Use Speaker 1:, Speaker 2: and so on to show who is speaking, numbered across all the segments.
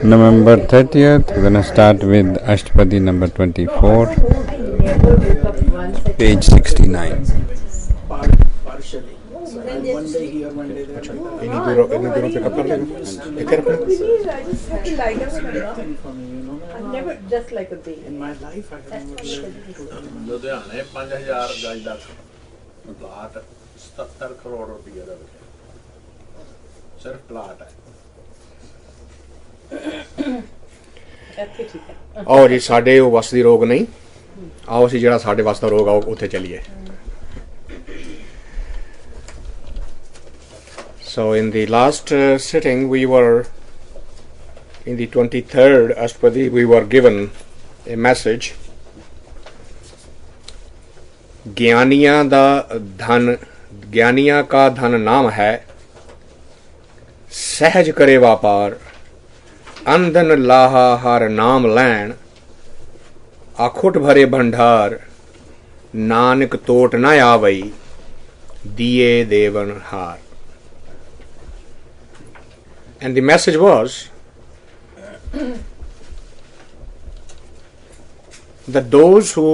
Speaker 1: November 30th, we're going to start with Ashatpadi number 24, page 69.
Speaker 2: Partially. So one day here, one day there. any pick up कर लेगा? Pick up thing for me, you know.
Speaker 3: I've never just like a baby.
Speaker 2: In my life, I have never lived.
Speaker 4: ਲੁਧਿਆਣੇ 5000 ਗਜ ਦਾ plot 77 crore ਰੁਪਏ ਦਾ ਵਿਕਿਆ ਸਿਰਫ plot ਹੈ
Speaker 3: ਇੱਥੇ ਠੀਕ ਹੈ
Speaker 5: ਆਓ ਜੀ ਸਾਡੇ ਉਹ ਵਸ ਦੀ ਰੋਗ ਨਹੀਂ ਆਓ ਅਸੀਂ ਜਿਹੜਾ ਸਾਡੇ ਵਸ ਦਾ ਰੋਗ ਆ ਉੱਥੇ ਚੱਲੀਏ So in the last sitting we were in the 23rd Ashatpadi we were given a message ज्ञानियां दा धन ज्ञानियां का धन नाम है सहज करे व्यापार अंधन लाहा हर नाम लैन आखुट भरे भंडार नानक तोट न आवई दिए देवन हार. And the message was that those who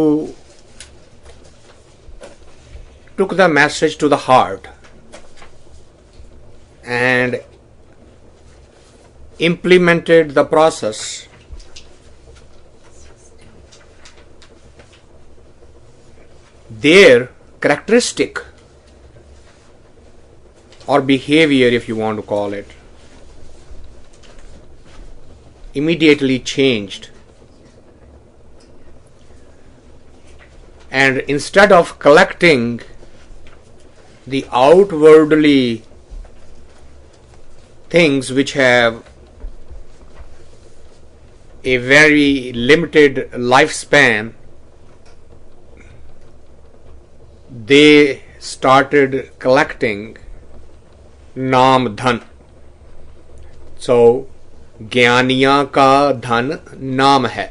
Speaker 5: took the message to the heart and implemented the process, their characteristic or behavior, if you want to call it, immediately changed, and instead of collecting the outwardly things which have a very limited lifespan, they started collecting naam dhan. So ज्ञानियां का धन नाम है,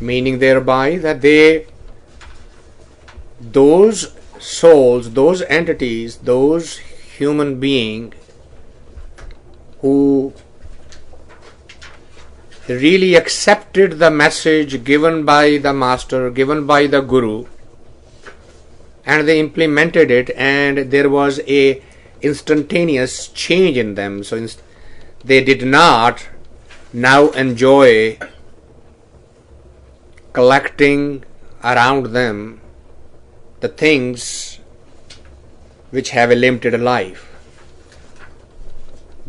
Speaker 5: meaning thereby that those souls, those entities, those human beings who really accepted the message given by the master, given by the guru, and they implemented it, and there was a instantaneous change in them. So they did not now enjoy collecting around them the things which have a limited life.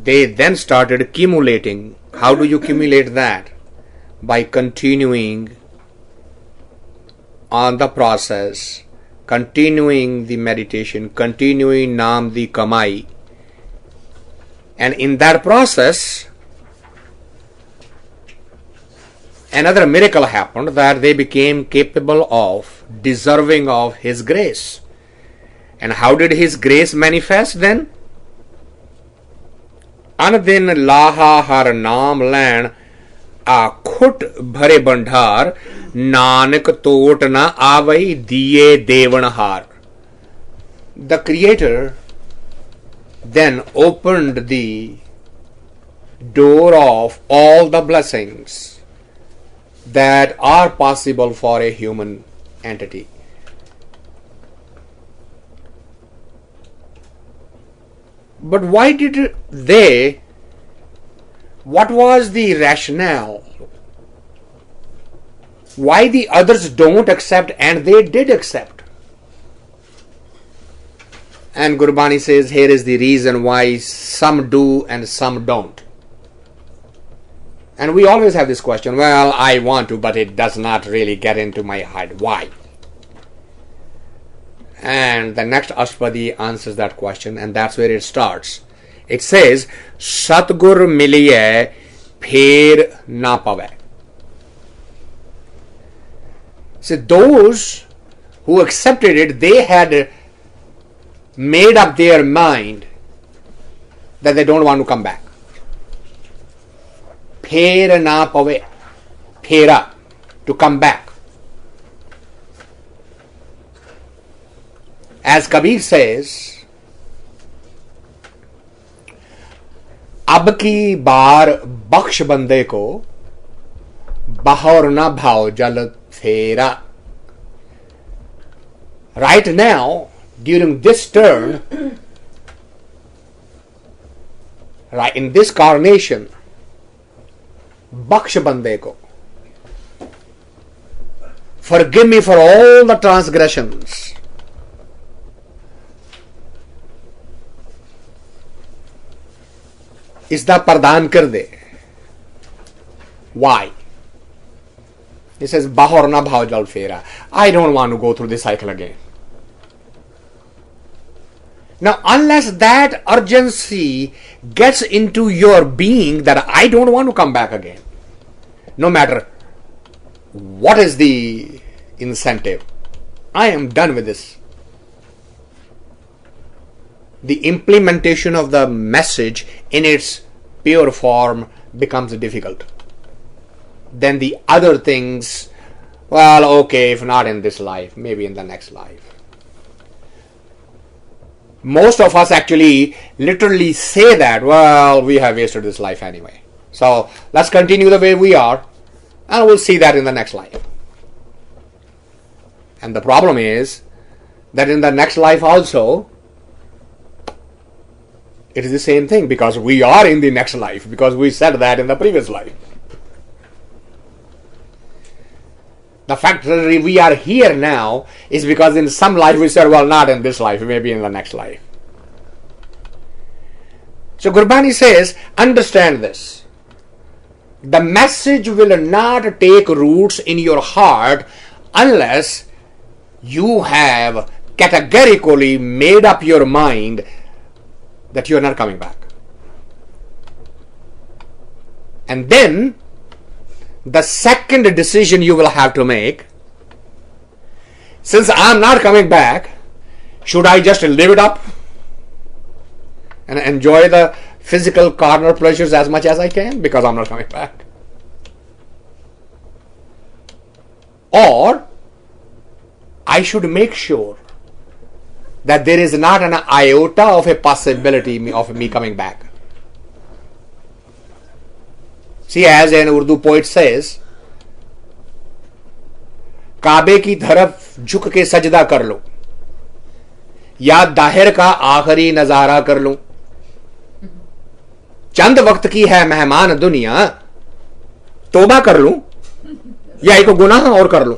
Speaker 5: They then started accumulating. How do you accumulate that? By continuing on the process, continuing the meditation, continuing naam di kamai, and in that process another miracle happened, that they became capable of deserving of His grace. And how did His grace manifest then? Andin laha har naam lan आखुट भरे भंडार नानक तोट न आवई दिए देवनहार. The Creator then opened the door of all the blessings that are possible for a human entity. But why did they? What was the rationale? Why the others don't accept and they did accept? And Gurbani says here is the reason why some do and some don't. And we always have this question, well, I want to, but it does not really get into my heart. Why? And the next Ashatpadi answers that question, and that's where it starts. It says, Satgur miliye pher na pave. So those who accepted it, they had made up their mind that they don't want to come back. Pher na pave. Phera, to come back. As Kabir says, अब की बार बख्श बंदे को बहौर ना भाव जल फेरा. Right now, during this turn, right in this carnation, बख्श बंदे को, forgive me for all the transgressions. इसदा प्रदान कर दे. Why? He says, Bahor na bhav jal fera. I don't want to go through this cycle again. Now, unless that urgency gets into your being that I don't want to come back again, no matter what is the incentive, I am done with this. The implementation of the message in its pure form becomes difficult. Then the other things, well, okay, if not in this life, maybe in the next life. Most of us actually literally say that, well, we have wasted this life anyway. So let's continue the way we are, and we'll see that in the next life. And the problem is that in the next life also, it is the same thing, because we are in the next life, because we said that in the previous life. The fact that we are here now is because in some life we said, well, not in this life, maybe in the next life. So Gurbani says, understand this. The message will not take roots in your heart unless you have categorically made up your mind that you are not coming back. And then the second decision you will have to make, since I am not coming back, should I just live it up and enjoy the physical carnal pleasures as much as I can because I'm not coming back? Or I should make sure that there is not an iota of a possibility of me coming back. See, as an Urdu poet says, काबे की तरफ झुक के सजदा कर लो या दाहिर का आखिरी नजारा कर लो. चंद वक्त की है मेहमान दुनिया, तोबा कर लूं या एक गुनाह और कर लूं.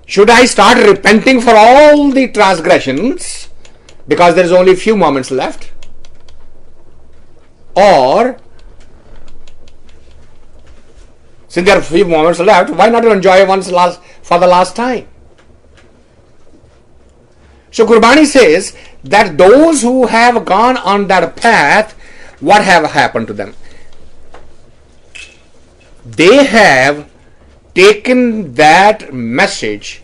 Speaker 5: Should I start repenting for all the transgressions because there is only few moments left? Or, since there are few moments left, why not enjoy for the last time? So Gurbani says that those who have gone on that path, what have happened to them? They have taken that message,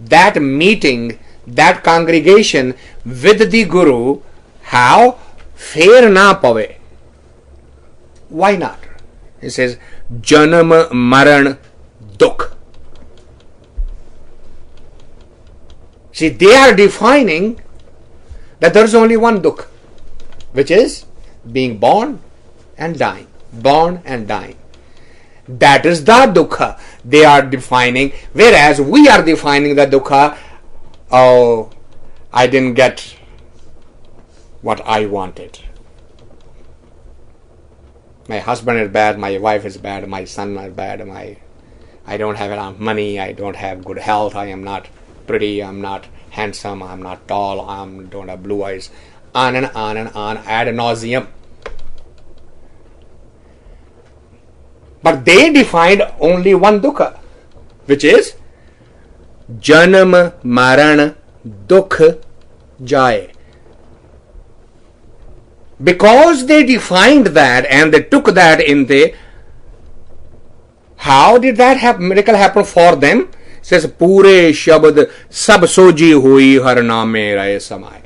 Speaker 5: that meeting, that congregation with the Guru. How? Fair na pave. Why not? He says, Janam Maran Dukh. See, they are defining that there is only one dukh, which is being born and dying. Born and dying. That is the dukkha they are defining, whereas we are defining the dukkha, oh, I didn't get what I wanted. My husband is bad, my wife is bad, my son is bad, I don't have enough money, I don't have good health, I am not pretty, I'm not handsome, I'm not tall, I don't have blue eyes, on and on and on, ad nauseum. But they defined only one dukkha, which is Janam Maran Dukh Jaye. Because they defined that and they took that in the, how did that miracle happen for them? It says, Pure Shabad Sab Soji Hui Har Name Raye Samay.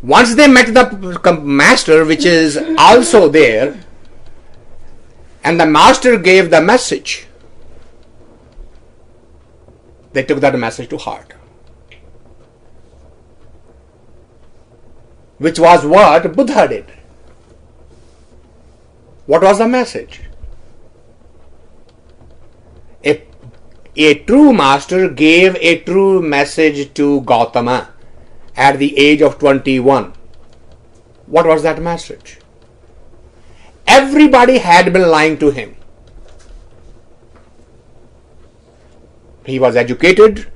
Speaker 5: Once they met the master, which is also there, and the master gave the message, They took that message to heart. Which was what Buddha did. What was the message? A true master gave a true message to Gautama at the age of 21. What was that message? Everybody had been lying to him. He was educated,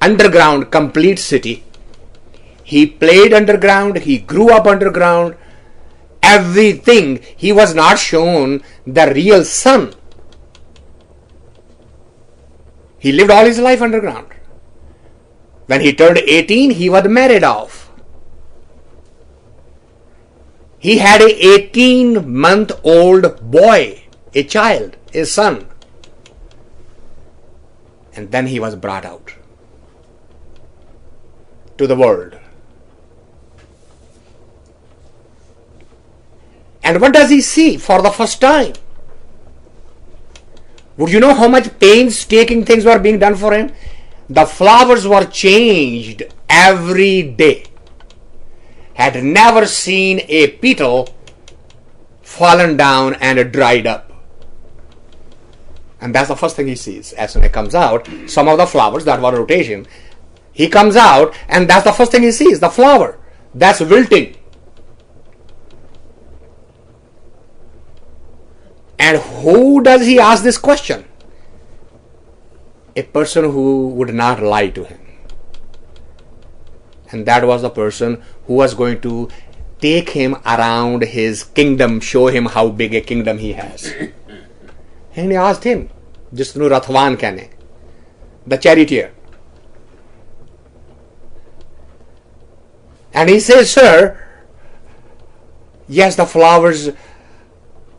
Speaker 5: underground, complete city. He played underground, he grew up underground, everything. He was not shown the real sun. He lived all his life underground. When he turned 18, he was married off. He had an 18-month-old boy, a child, a son. And then he was brought out to the world. And what does he see for the first time? Would you know how much painstaking things were being done for him? The flowers were changed every day. Had never seen a petal fallen down and dried up. And that's the first thing he sees. As soon as he comes out, some of the flowers that were rotation, he comes out and that's the first thing he sees, the flower. That's wilting. And who does he ask this question? A person who would not lie to him. And that was the person who was going to take him around his kingdom, show him how big a kingdom he has. And he asked him, Jisnu Rathwan kane, the charioteer. And he says, sir, yes, the flowers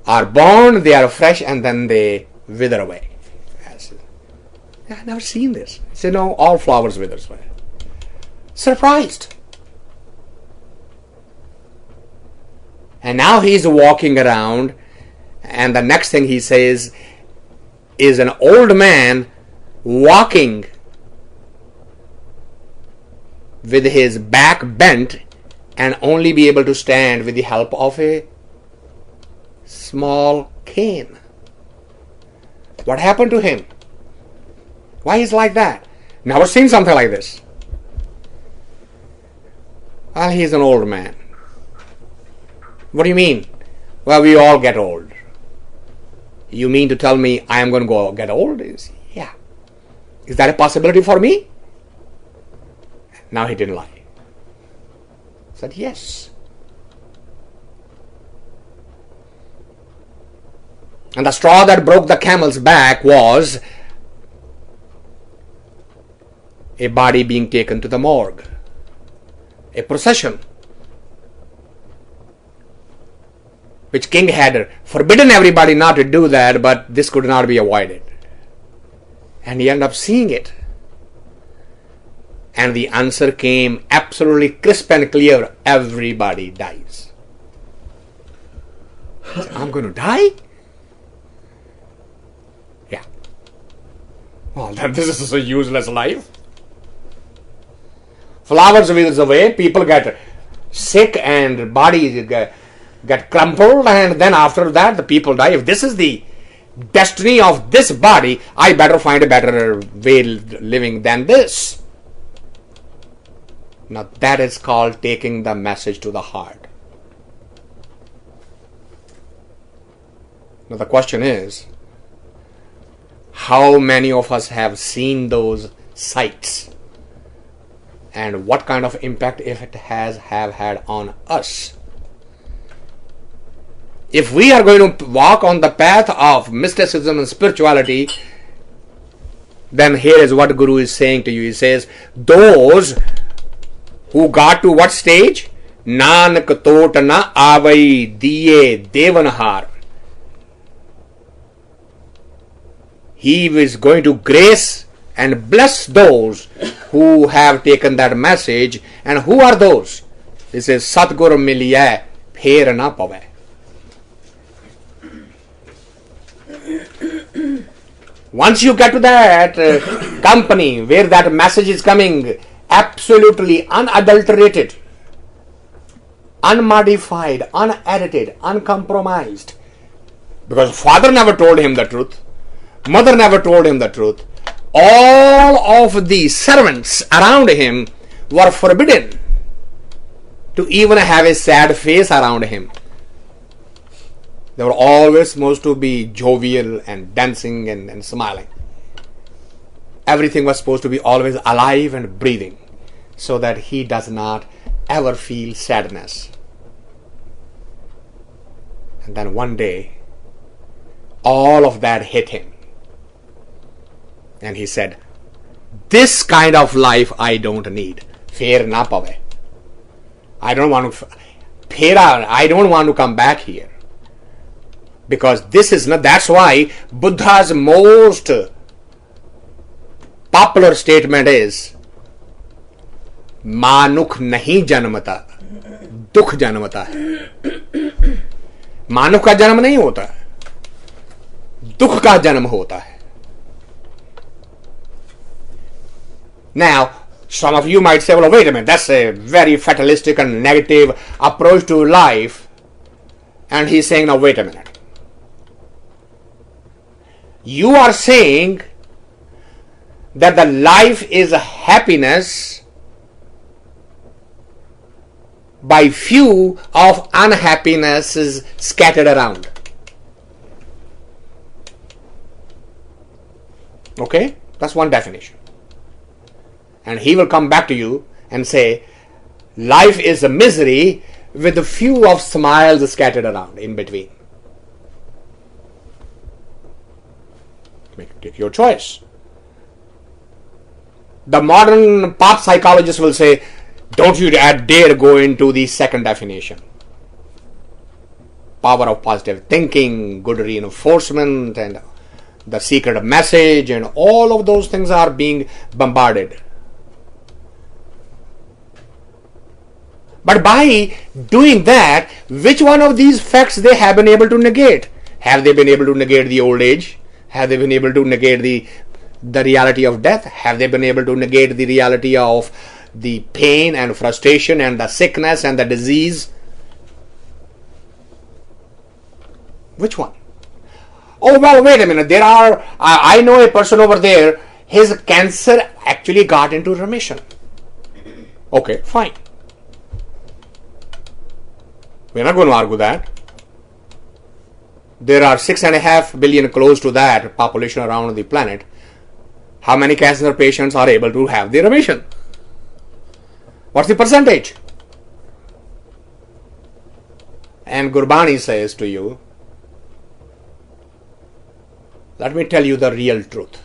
Speaker 5: are born, they are fresh, and then they wither away. I've never seen this. He said, no, all flowers wither away. Surprised. And now he's walking around, and the next thing he says is an old man walking with his back bent and only be able to stand with the help of a small cane. What happened to him? Why is like that? Never seen something like this. Well, he's an old man. What do you mean? Well, we all get old. You mean to tell me I am going to go get old? Yeah. Is that a possibility for me? Now he didn't lie. He said yes. And the straw that broke the camel's back was a body being taken to the morgue. A procession. Which king had forbidden everybody not to do that, but this could not be avoided. And he ended up seeing it. And the answer came absolutely crisp and clear. Everybody dies. I'm going to die? Yeah. Well, then this is a useless life. Flowers withers away, people get sick and bodies get crumpled, and then after that the people die. If this is the destiny of this body, I better find a better way living than this. Now that is called taking the message to the heart. Now the question is, how many of us have seen those sights? And what kind of impact if it have had on us? If we are going to walk on the path of mysticism and spirituality, then here is what Guru is saying to you. He says, those who got to what stage? Nanak tot na avai diye devanhar. He is going to grace and bless those who have taken that message. And who are those? He says, Satgur miliye pher na pave. Once you get to that company where that message is coming absolutely unadulterated, unmodified, unedited, uncompromised, because father never told him the truth, mother never told him the truth, all of the servants around him were forbidden to even have a sad face around him. They were always supposed to be jovial and dancing and smiling. Everything was supposed to be always alive and breathing so that he does not ever feel sadness. And then one day, all of that hit him. And he said, this kind of life I don't need. Fair na pave. I don't want to come back here. Because this is not, that's why Buddha's most popular statement is, मानुख नहीं जन्मता, दुख जन्मता है. मानुख का जन्म नहीं होता, दुख का जन्म होता है. Now, some of you might say, well, wait a minute, that's a very fatalistic and negative approach to life. And he's saying, now wait a minute. You are saying that the life is a happiness by few of unhappinesses scattered around. Okay? That's one definition. And he will come back to you and say, life is a misery with a few of smiles scattered around in between. Take your choice. The modern pop psychologist will say, don't you dare go into the second definition. Power of positive thinking, good reinforcement, and the secret message, and all of those things are being bombarded. But by doing that, which one of these facts they have been able to negate? Have they been able to negate the old age? Have they been able to negate the reality of death? Have they been able to negate the reality of the pain and frustration and the sickness and the disease? Which one? Oh, well, wait a minute. I know a person over there, his cancer actually got into remission. Okay, fine. We're not going to argue that. There are 6.5 billion close to that population around the planet. How many cancer patients are able to have the remission? What's the percentage? And Gurbani says to you, let me tell you the real truth,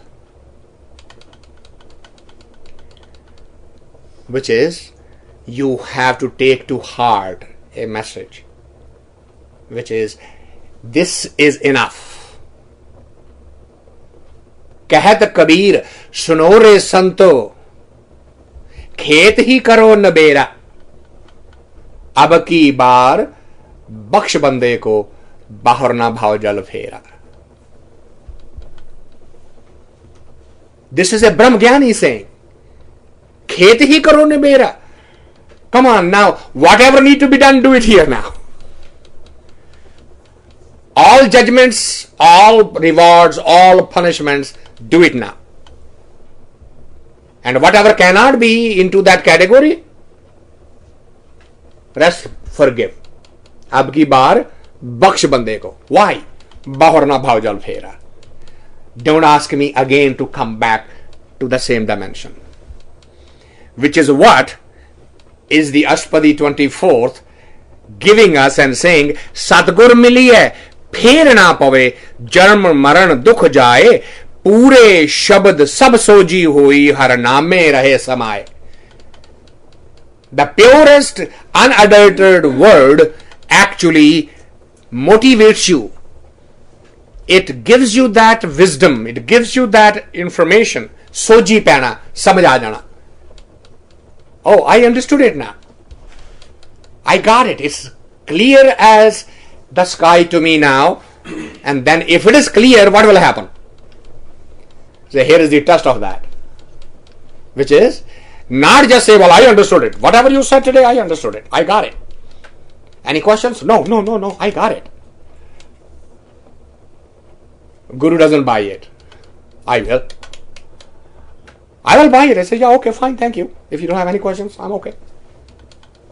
Speaker 5: which is you have to take to heart a message, which is, this is enough. कहत कबीर सुनो रे संतो, खेत ही करो न बेरा, अब की बार बख्श बंदे को बाहर ना भाव जल फेरा. This is a Brahmgyani saying. Khet hi karo ne mera. Come on now, whatever need to be done, do it here now. All judgments, all rewards, all punishments, do it now. And whatever cannot be into that category, rest forgive. Ab ki baar bakhsh bande ko. Why? Bahar na bhav jal phera. Don't ask me again to come back to the same dimension. Which is what is the Ashatpadi 24th giving us and saying, Satgur miliye, phir na pave, jarm maran dukh jaye, pure shabad sab soji hui, har name rahe samaye. The purest, unadulterated word actually motivates you. It gives you that wisdom, it gives you that information. Soji pehna, samajh aa jana. Oh, I understood it now. I got it. It's clear as the sky to me now. And then if it is clear, what will happen? So here is the test of that, which is not just say, well, I understood it. Whatever you said today, I understood it. I got it. Any questions? No, I got it. Guru doesn't buy it. I will. I will buy it. I say, yeah, okay, fine, thank you. If you don't have any questions, I'm okay.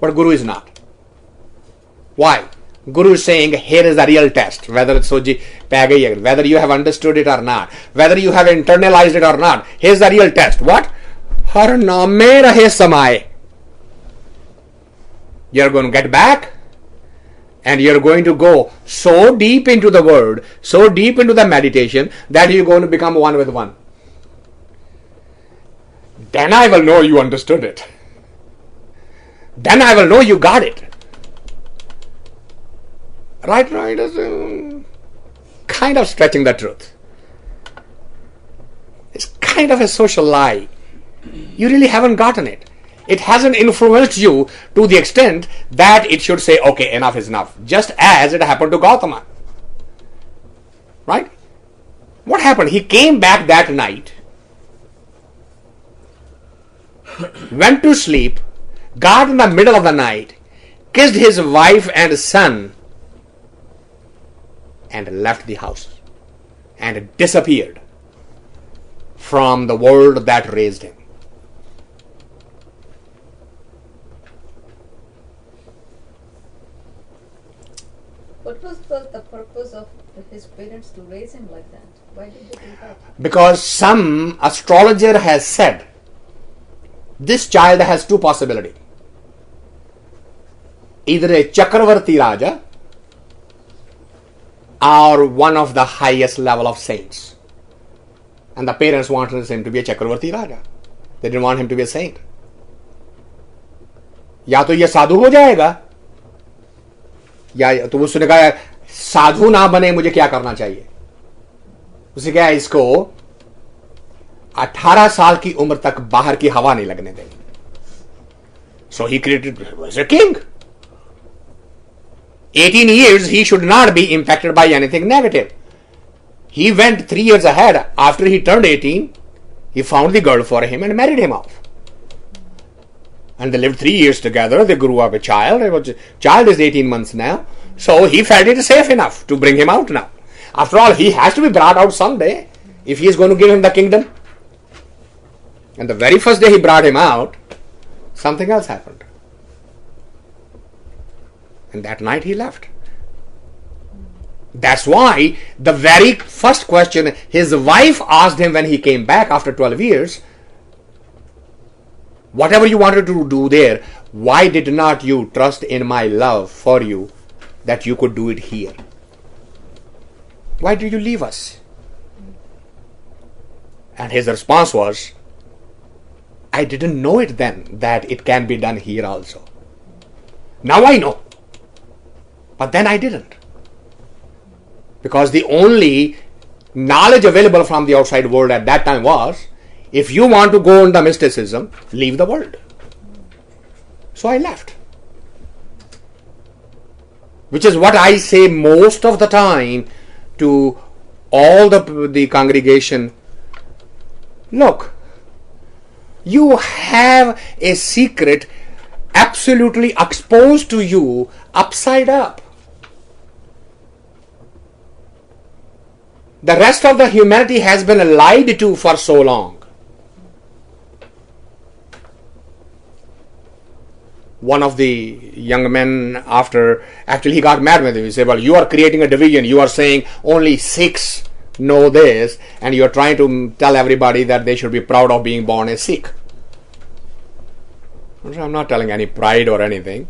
Speaker 5: But Guru is not. Why? Guru is saying, here is the real test, whether it's Soji, whether you have understood it or not, whether you have internalized it or not. Here's the real test. What? Har naame rahe samay. You're going to get back and you're going to go so deep into the word, so deep into the meditation that you're going to become one with one. Then I will know you understood it. Then I will know you got it. Right? It's kind of stretching the truth. It's kind of a social lie. You really haven't gotten it. It hasn't influenced you to the extent that it should say, okay, enough is enough. Just as it happened to Gautama. Right? What happened? He came back that night, went to sleep, got in the middle of the night, kissed his wife and son, and left the house and disappeared from the world that raised him.
Speaker 3: What was the purpose of his parents to raise him like that? Why did they do that?
Speaker 5: Because some astrologer has said this child has two possibilities. Either a Chakravarti Raja or one of the highest level of saints. And the parents wanted him to be a Chakravarti Raja. They didn't want him to be a saint. या तो ये साधु हो जाएगा या तो उसने कहा साधु ना बने मुझे क्या करना चाहिए. उसने कहा इसको 18 साल की उम्र तक बाहर की हवा नहीं लगने देंगे. So he created as a king. 18 years he should not be impacted by anything negative. He went 3 years ahead. After he turned 18, he found the girl for him and married him off. And they lived 3 years together. They grew up a child. The child is 18 months now. So he felt it safe enough to bring him out now. After all, he has to be brought out someday if he is going to give him the kingdom. And the very first day he brought him out, something else happened. And that night he left. That's why the very first question his wife asked him when he came back after 12 years, whatever you wanted to do there, why did not you trust in my love for you that you could do it here? Why did you leave us? And his response was, I didn't know it then that it can be done here also. Now I know. But then I didn't. Because the only knowledge available from the outside world at that time was, if you want to go into mysticism, leave the world. So I left. Which is what I say most of the time to all the congregation. Look, you have a secret absolutely exposed to you upside up. The rest of the humanity has been lied to for so long. One of the young men, after he got mad with him, he said, well, you are creating a division. You are saying only 6 know this, and you are trying to tell everybody that they should be proud of being born a Sikh. I'm not telling any pride or anything.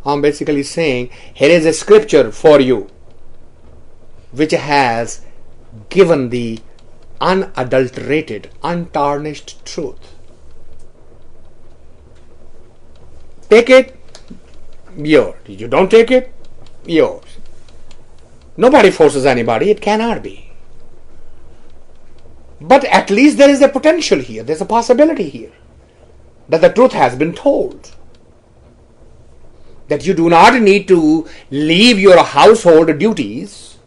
Speaker 5: I'm basically saying, here is a scripture for you, which has given the unadulterated, untarnished truth. Take it, yours. You don't take it, yours. Nobody forces anybody, it cannot be. But at least there is a potential here, there's a possibility here, that the truth has been told. That you do not need to leave your household duties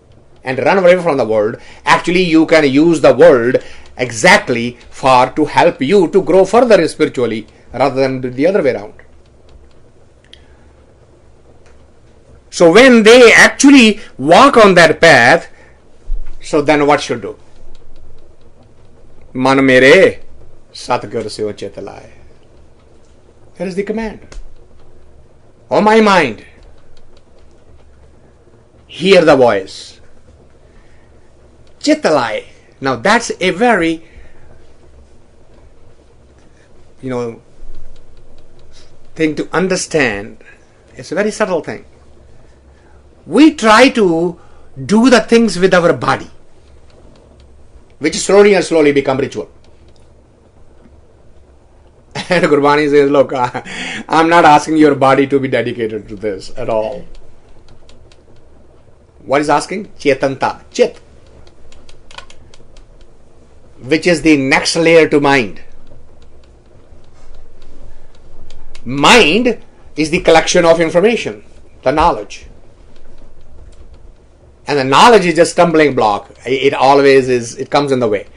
Speaker 5: and run away from the world, actually you can use the world exactly for to help you to grow further spiritually rather than the other way around. So when they actually walk on that path, so then what should do? Man mere satgur se uchit laye. That is the command. Oh my mind, hear the voice. Chitalai. Now that's a very, thing to understand. It's a very subtle thing. We try to do the things with our body, which slowly and slowly become ritual. And Gurbani says, look, I'm not asking your body to be dedicated to this at all. What is asking? Chetanta, Chit, which is the next layer to mind. Mind is the collection of information, the knowledge. And the knowledge is just stumbling block. It always is, it comes in the way.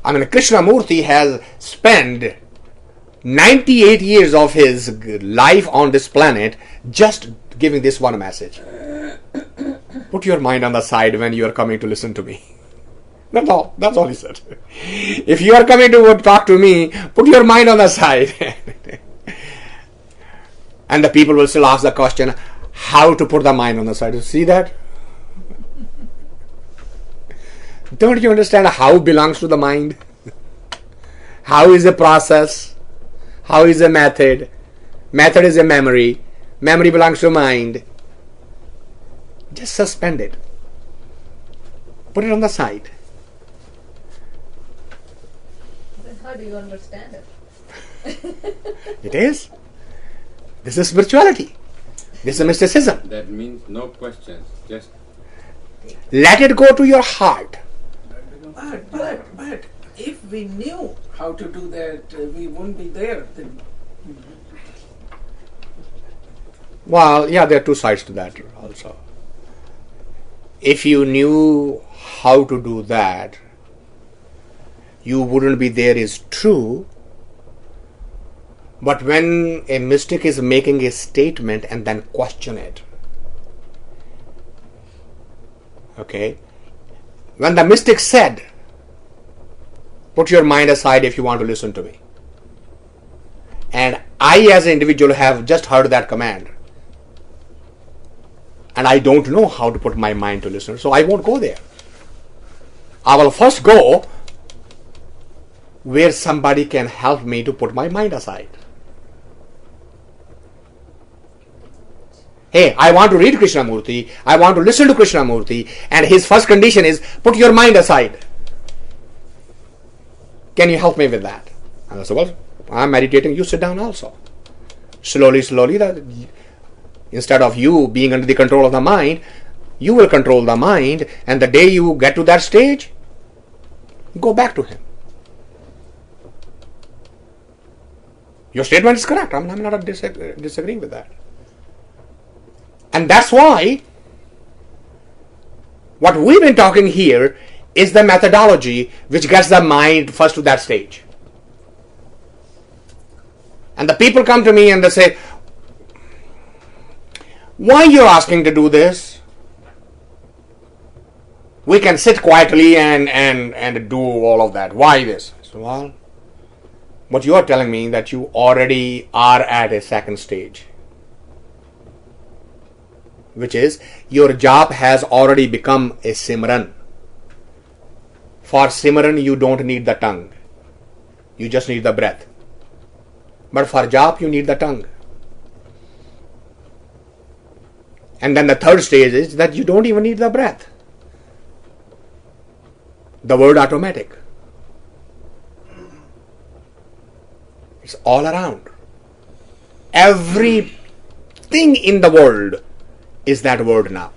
Speaker 5: I mean, Krishnamurti has spent 98 years of his life on this planet just giving this one message. Put your mind on the side when you are coming to listen to me. That's all. That's all he said. If you are coming to talk to me, put your mind on the side. And the people will still ask the question, how to put the mind on the side? You see that? Don't you understand how belongs to the mind? How is a process? How is a method? Method is a memory. Memory belongs to mind. Just suspend it. Put it on the side.
Speaker 3: Then how do you understand it?
Speaker 5: It is. This is spirituality. This is mysticism.
Speaker 1: That means no questions, just
Speaker 5: Let it go to your heart.
Speaker 2: But if we knew how to do that, we wouldn't be there. Then.
Speaker 5: Well, yeah, there are two sides to that also. If you knew how to do that, you wouldn't be there is true. But when a mystic is making a statement and then question it, okay, when the mystic said, put your mind aside if you want to listen to me, and I as an individual have just heard that command, and I don't know how to put my mind to listen, so I won't go there. I will first go where somebody can help me to put my mind aside. Hey, I want to read Krishnamurti, I want to listen to Krishnamurti, and his first condition is, put your mind aside. Can you help me with that? And I said, well, I'm meditating, you sit down also. Slowly, instead of you being under the control of the mind, you will control the mind, and the day you get to that stage, go back to him. Your statement is correct. I'm not disagreeing with that. And that's why what we've been talking here is the methodology which gets the mind first to that stage. And the people come to me and they say, why are you asking to do this? We can sit quietly and do all of that. Why this? So, well, but you are telling me that you already are at a second stage, which is your job has already become a Simran. For Simran, you don't need the tongue. You just need the breath. But for jap, you need the tongue. And then the third stage is that you don't even need the breath. The word automatic. It's all around. Everything in the world is that word now.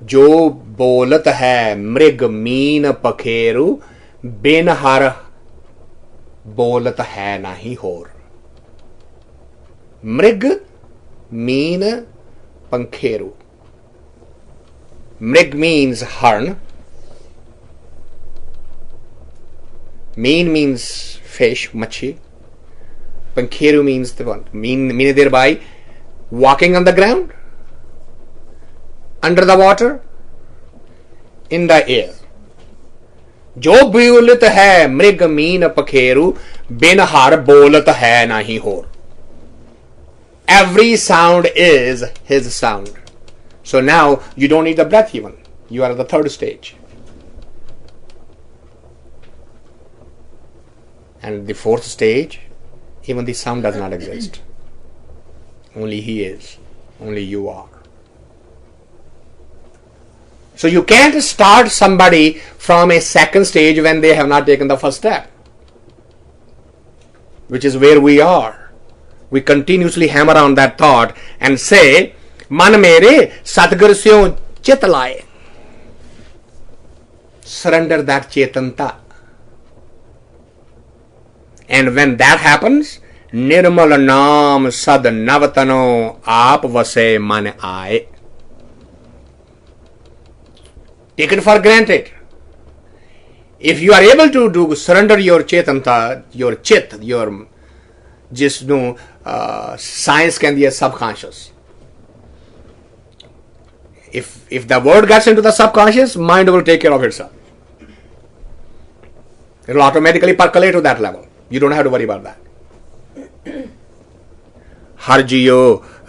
Speaker 5: जो बोलत है मृग mean पखेरु बिन हर बोलत है नहीं होर. मृग mean पंखेरु. Mrig means hern. Meen means fish, machi. Pankheru means the one. Meaning thereby walking on the ground, under the water, in the air. जो बोलत है मृग मीन पखेरु बिन हर बोलत है नहीं होर. Every sound is his sound. So now you don't need the breath even. You are at the third stage. And the fourth stage, even the sound does not exist. Only he is. Only you are. So you can't start somebody from a second stage when they have not taken the first step, which is where we are. We continuously hammer on that thought and say, Man mere Satgur syo chit laye. Surrender that chetanta. And when that happens, Nirmal naam sad navatano aap vase man aaye. Take it for granted. If you are able to do surrender your chetanta, your chit, your just know, science can be a subconscious. If the word gets into the subconscious, mind will take care of itself. It will automatically percolate to that level. You don't have to worry about that. हर जियो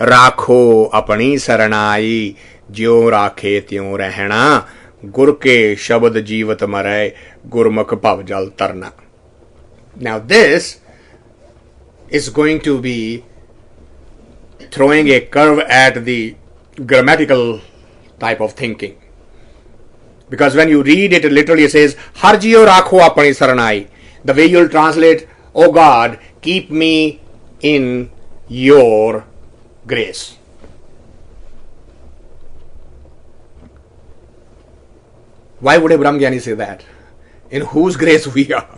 Speaker 5: राखो अपनी सरनाई ज्यो राखे त्यों रहना गुर के शब्द जीवत मरे गुरमुख भव जल तरना. Now this is going to be throwing a curve at the grammatical type of thinking. Because when you read it, literally it says, Har jiyo rakho apani saranai. The way you'll translate, Oh God, keep me in your grace. Why would a Brahmgyani say that? In whose grace we are?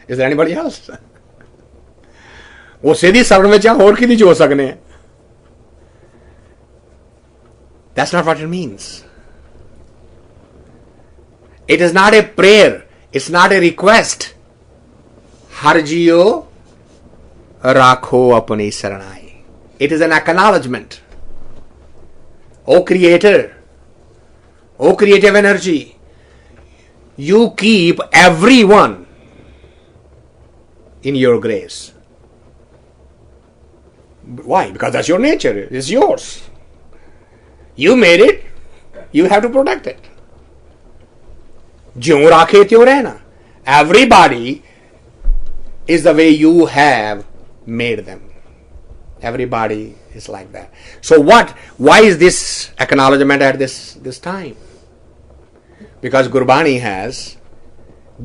Speaker 5: Is there anybody else? वो सीधी शरण में चाहे और किसी जो हो सकने हैं. That's not what it means. It is not a prayer. It's not a request. हर जियो राखो अपनी शरणाई. It is an acknowledgement. O Creator, O creative energy, you keep everyone in your grace. Why? Because that's your nature. It's yours. You made it. You have to protect it. ज्यों राखे त्यों रहना. Everybody is the way you have made them. Everybody is like that. So why is this acknowledgement at this time? Because Gurbani has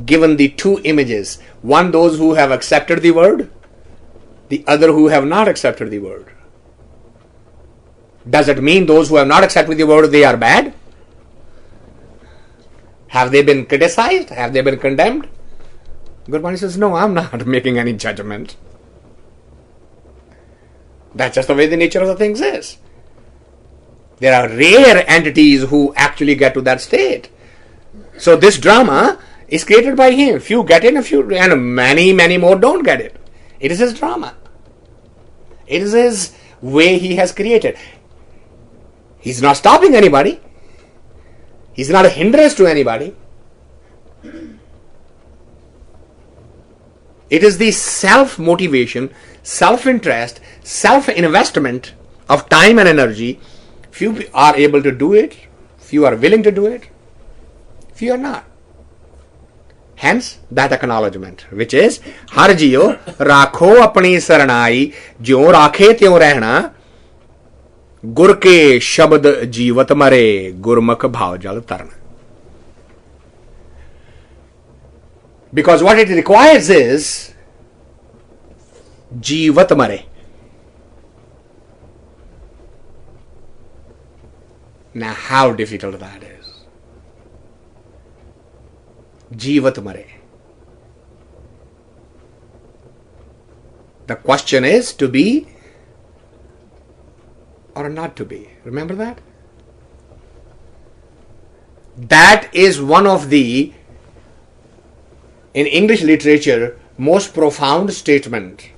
Speaker 5: given the two images. One, those who have accepted the word. The other who have not accepted the word. Does it mean those who have not accepted the word, they are bad? Have they been criticized? Have they been condemned? Gurbani says, no, I'm not making any judgment. That's just the way the nature of the things is. There are rare entities who actually get to that state. So this drama is created by him. Few get it, and many, many more don't get it. It is his drama. It is his way he has created. He's not stopping anybody. He's not a hindrance to anybody. It is the self-motivation, self-interest, self-investment of time and energy. Few are able to do it. Few are willing to do it. Few are not. Hence, that acknowledgement, which is, Har jiyo rakho apni saranai, ज्यों राखे त्यों रहना, गुर के शब्द जीवत मरे, गुरमुख भाव जल तरना. Because what it requires is जीवत मरे. Now, how difficult that is. जीवत मरे. The question is to be or not to be. Remember that? That is one of the, in English literature, most profound statement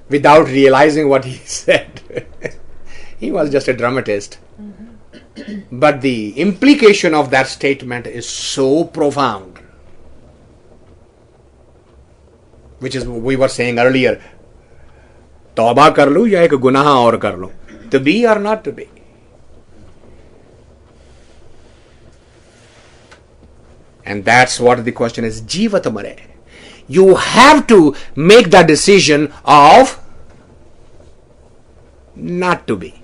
Speaker 5: without realizing what he said. He was just a dramatist. But the implication of that statement is so profound, which is we were saying earlier, तौबा कर लूं या एक गुनाह और कर लूं, to be or not to be. And that's what the question is. Jivat mare. You have to make the decision of not to be.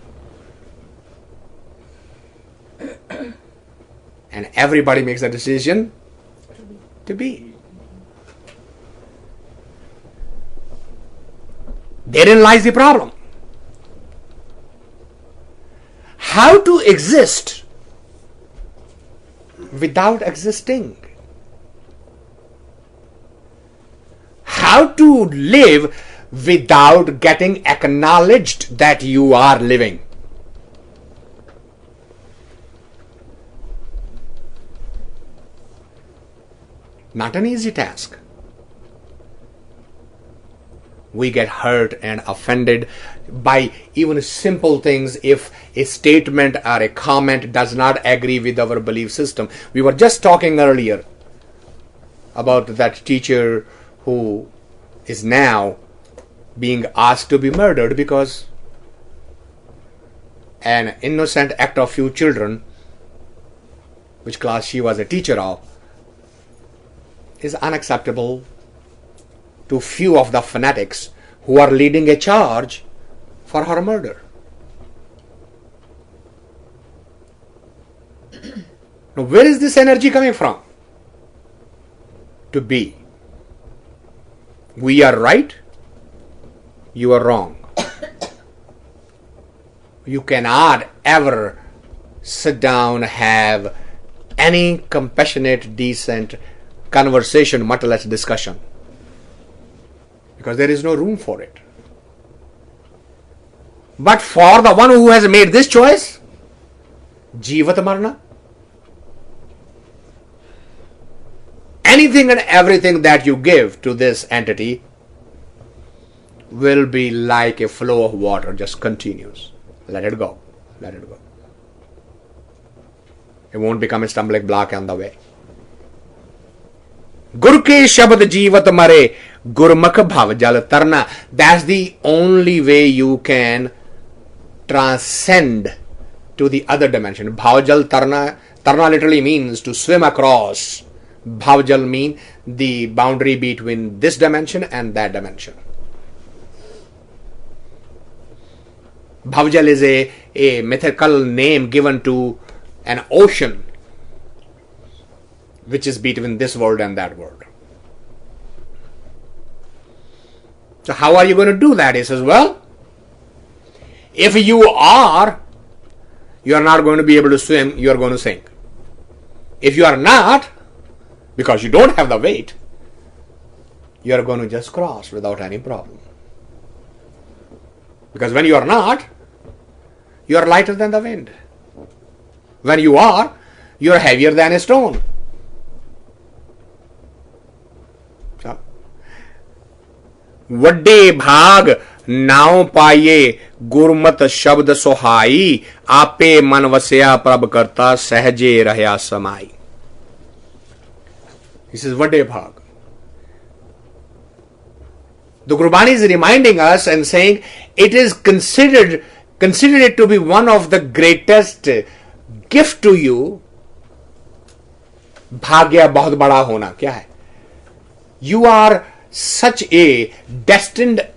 Speaker 5: And everybody makes the decision to be. Therein lies the problem. How to exist without existing? How to live without getting acknowledged that you are living? Not an easy task. We get hurt and offended by even simple things if a statement or a comment does not agree with our belief system. We were just talking earlier about that teacher who is now being asked to be murdered because an innocent act of few children, which class she was a teacher of, is unacceptable to few of the fanatics who are leading a charge for her murder. Now, where is this energy coming from? To be. We are right, you are wrong. You cannot ever sit down, have any compassionate, decent conversation, much less discussion, because there is no room for it. But for the one who has made this choice, Jivat Marna, anything and everything that you give to this entity will be like a flow of water, just continues. Let it go. Let it go. It won't become a stumbling block on the way. Gur ke shabad jivat mare, gurmukh bhav jal tarna. That's the only way you can transcend to the other dimension. Bhav jal tarna. Tarna literally means to swim across. Bhav jal mean the boundary between this dimension and that dimension. Bhavjal is a mythical name given to an ocean which is between this world and that world. So how are you going to do that? He says, well, if you are not going to be able to swim, you are going to sink. If you are not, because you don't have the weight, you are going to just cross without any problem. Because when you are not, you are lighter than the wind. When you are heavier than a stone. So, वड्डे भाग नाव पाये गुरमत शब्द सोहाई आपे मन वसया प्रभ करता सहजे रहया समाई. He says, वड्डे भाग. The Gurbani is reminding us and saying it is considered it to be one of the greatest gift to you. भाग्य बहुत बड़ा होना क्या है? You are such a destined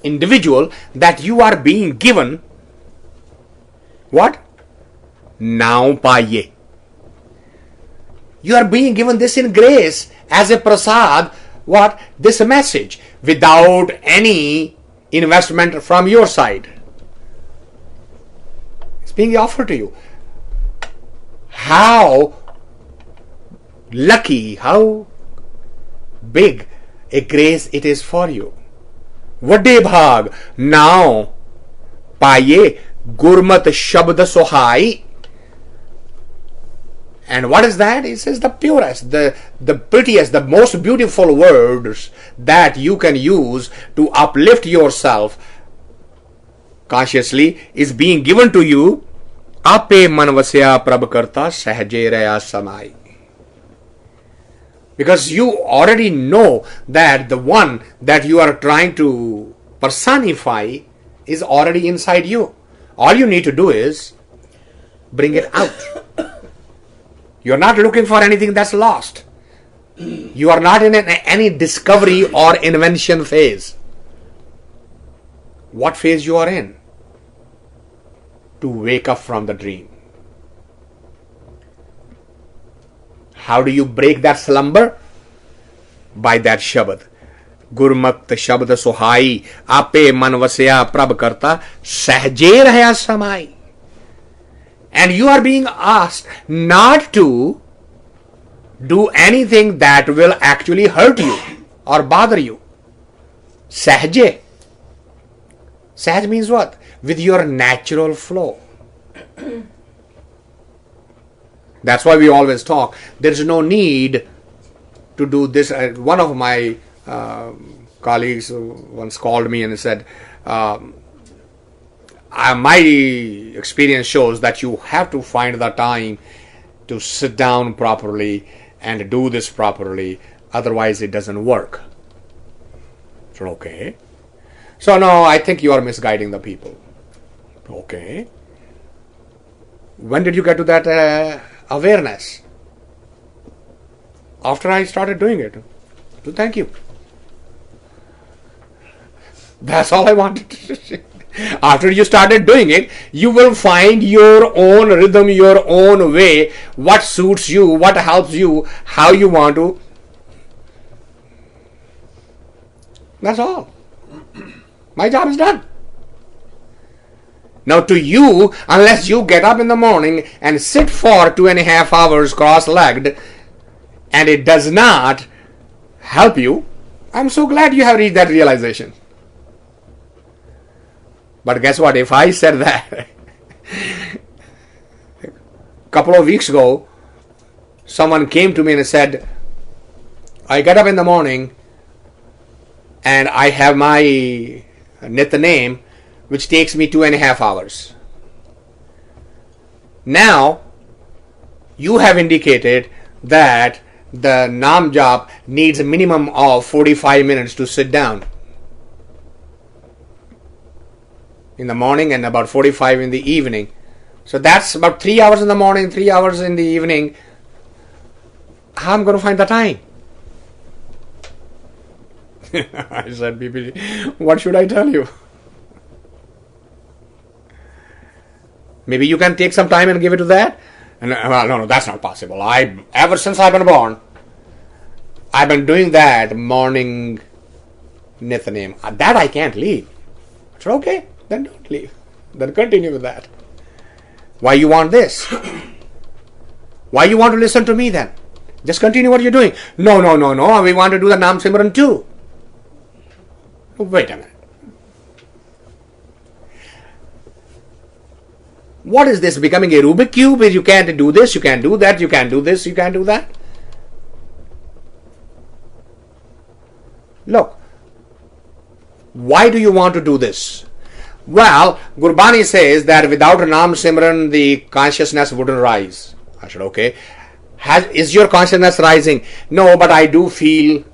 Speaker 5: individual that you are being given what? Now paye. You are being given this in grace as a prasad. What? This message without any investment from your side. It's being offered to you. How lucky, how big a grace it is for you. Vade bhag now paye gurmat shabd sohai. And what is that? He says the purest, the prettiest, the most beautiful words that you can use to uplift yourself consciously is being given to you. Ape manvasya prabhakarta sahaje raya samai. Because you already know that the one that you are trying to personify is already inside you. All you need to do is bring it out. You're not looking for anything that's lost. You are not in any discovery or invention phase. What phase you are in? To wake up from the dream. How do you break that slumber? By that Shabad. Gurmat Shabad Suhai Ape Manvasya Prabhakarta Sahje Raya Samai. And you are being asked not to do anything that will actually hurt you or bother you. Sahje. Sahaj means what? With your natural flow. That's why we always talk. There's no need to do this. One of my colleagues once called me and said, my experience shows that you have to find the time to sit down properly and do this properly. Otherwise, it doesn't work. So, okay. So, no, I think you are misguiding the people. Okay. When did you get to that awareness? After I started doing it. So, thank you. That's all I wanted to say. After you started doing it, you will find your own rhythm, your own way, what suits you, what helps you, how you want to. That's all. My job is done. Now to you, unless you get up in the morning and sit for 2.5 hours cross-legged and it does not help you, I'm so glad you have reached that realization. But guess what? If I said that a couple of weeks ago, someone came to me and said, I get up in the morning and I have my Nityanam, which takes me 2.5 hours. Now, you have indicated that the Nam Jap needs a minimum of 45 minutes to sit down. In the morning and about 45 in the evening. So that's about 3 hours in the morning, 3 hours in the evening. How am I going to find the time? I said, BPG, what should I tell you? Maybe you can take some time and give it to that? And well, no, that's not possible. Ever since I've been born, I've been doing that morning Nityanam. That I can't leave. I said, okay. Then don't leave. Then continue with that. Why you want this? Why you want to listen to me then? Just continue what you're doing. No. We want to do the Nam Simran too. Wait a minute. What is this? Becoming a Rubik cube? You can't do this, you can't do that, you can't do this, you can't do that? Look. Why do you want to do this? Well, Gurbani says that without Nam Simran, the consciousness wouldn't rise. I said, okay. Is your consciousness rising? No, but I do feel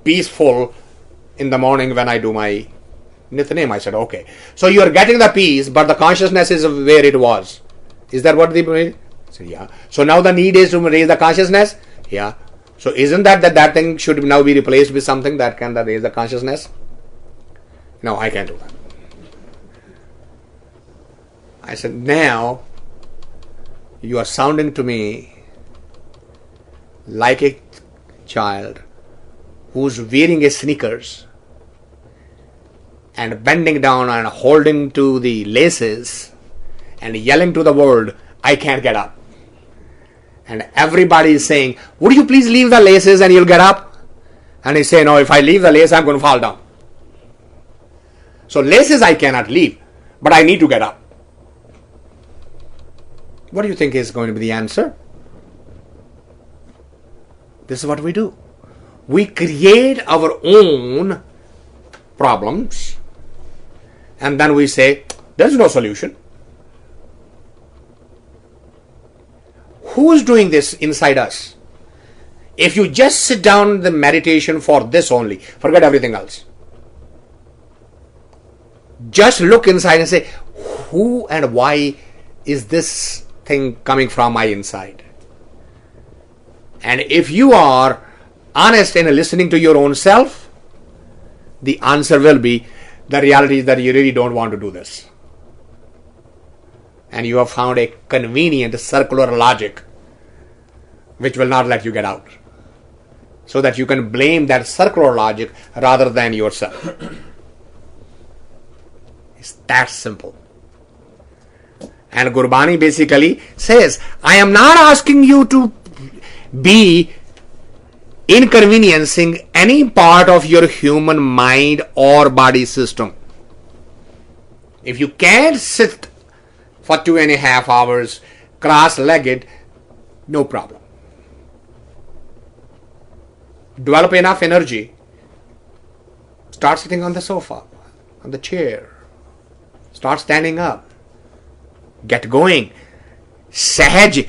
Speaker 5: peaceful in the morning when I do my Nityanam. I said, okay. So you are getting the peace, but the consciousness is where it was. Is that what the... I said, yeah. So now the need is to raise the consciousness? Yeah. So isn't that thing should now be replaced with something that can raise the consciousness? No, I can't do that. I said, now you are sounding to me like a child who's wearing a sneakers and bending down and holding to the laces and yelling to the world, I can't get up. And everybody is saying, would you please leave the laces and you'll get up? And he's saying, no, if I leave the lace, I'm going to fall down. So laces I cannot leave, but I need to get up. What do you think is going to be the answer? This is what we do. We create our own problems and then we say, there's no solution. Who is doing this inside us? If you just sit down in the meditation for this only, forget everything else. Just look inside and say, who and why is this thing coming from my inside? And if you are honest in listening to your own self, the answer will be, the reality is that you really don't want to do this. And you have found a convenient circular logic which will not let you get out. So that you can blame that circular logic rather than yourself. It's that simple. And Gurbani basically says, I am not asking you to be inconveniencing any part of your human mind or body system. If you can't sit for 2.5 hours cross-legged, no problem. Develop enough energy. Start sitting on the sofa, on the chair. Start standing up. Get going. Sahaj